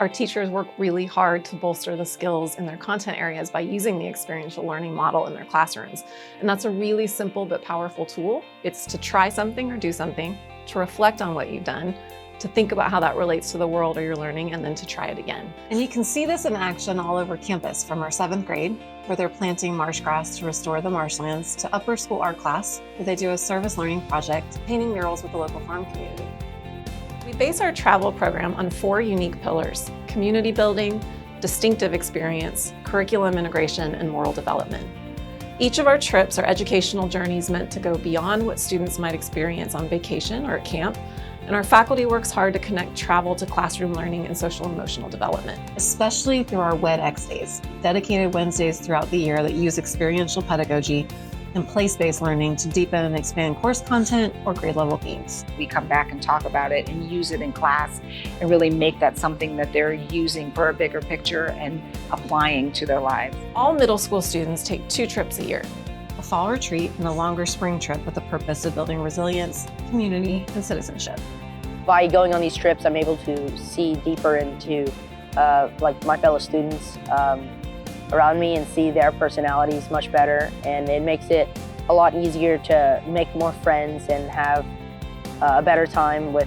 Our teachers work really hard to bolster the skills in their content areas by using the experiential learning model in their classrooms. And that's a really simple but powerful tool. It's to try something or do something, to reflect on what you've done, to think about how that relates to the world or your learning, and then to try it again. And you can see this in action all over campus, from our 7th grade, where they're planting marsh grass to restore the marshlands, to upper school art class, where they do a service learning project, painting murals with the local farm community. We base our travel program on 4 unique pillars: community building, distinctive experience, curriculum integration, and moral development. Each of our trips are educational journeys meant to go beyond what students might experience on vacation or at camp, and our faculty works hard to connect travel to classroom learning and social emotional development. Especially through our WEDX days, dedicated Wednesdays throughout the year that use experiential pedagogy and place-based learning to deepen and expand course content or grade level themes. We come back and talk about it and use it in class and really make that something that they're using for a bigger picture and applying to their lives. All middle school students take 2 trips a year: a fall retreat and a longer spring trip with the purpose of building resilience, community, and citizenship. By going on these trips, I'm able to see deeper into my fellow students around me and see their personalities much better, and it makes it a lot easier to make more friends and have a better time with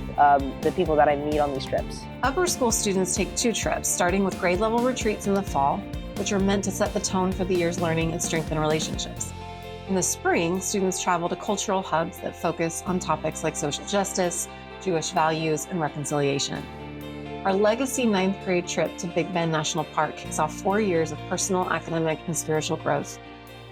the people that I meet on these trips. Upper school students take 2 trips, starting with grade level retreats in the fall, which are meant to set the tone for the year's learning and strengthen relationships. In the spring, students travel to cultural hubs that focus on topics like social justice, Jewish values, and reconciliation. Our legacy 9th grade trip to Big Bend National Park kicks off 4 years of personal, academic, and spiritual growth,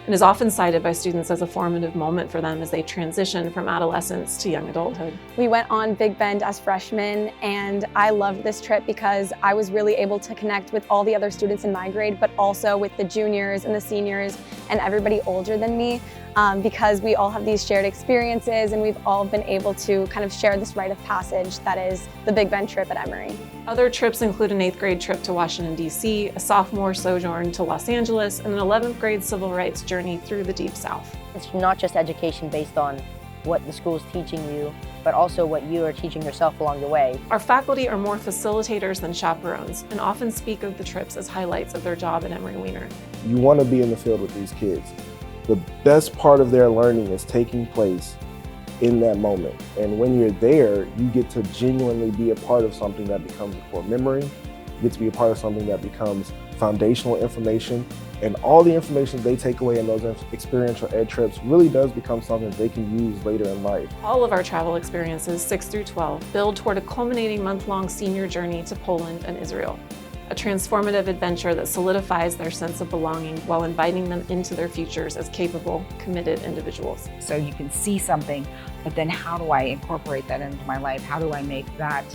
and is often cited by students as a formative moment for them as they transition from adolescence to young adulthood. We went on Big Bend as freshmen, and I loved this trip because I was really able to connect with all the other students in my grade, but also with the juniors and the seniors and everybody older than me, because we all have these shared experiences and we've all been able to kind of share this rite of passage that is the Big Bend trip at Emory. Other trips include an 8th grade trip to Washington, D.C., a sophomore sojourn to Los Angeles, and an 11th grade civil rights journey through the Deep South. It's not just education based on what the school is teaching you, but also what you are teaching yourself along the way. Our faculty are more facilitators than chaperones and often speak of the trips as highlights of their job at Emory-Wiener. You want to be in the field with these kids. The best part of their learning is taking place in that moment. And when you're there, you get to genuinely be a part of something that becomes a core memory. You get to be a part of something that becomes foundational information. And all the information they take away in those experiential ed trips really does become something that they can use later in life. All of our travel experiences, 6 through 12, build toward a culminating month-long senior journey to Poland and Israel. A transformative adventure that solidifies their sense of belonging while inviting them into their futures as capable, committed individuals. So you can see something, but then how do I incorporate that into my life? How do I make that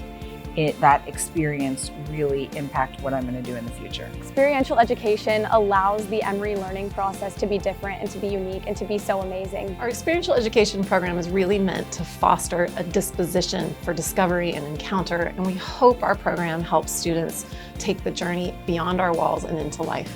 experience really impact what I'm going to do in the future? Experiential education allows the Emory learning process to be different and to be unique and to be so amazing. Our experiential education program is really meant to foster a disposition for discovery and encounter, and we hope our program helps students take the journey beyond our walls and into life.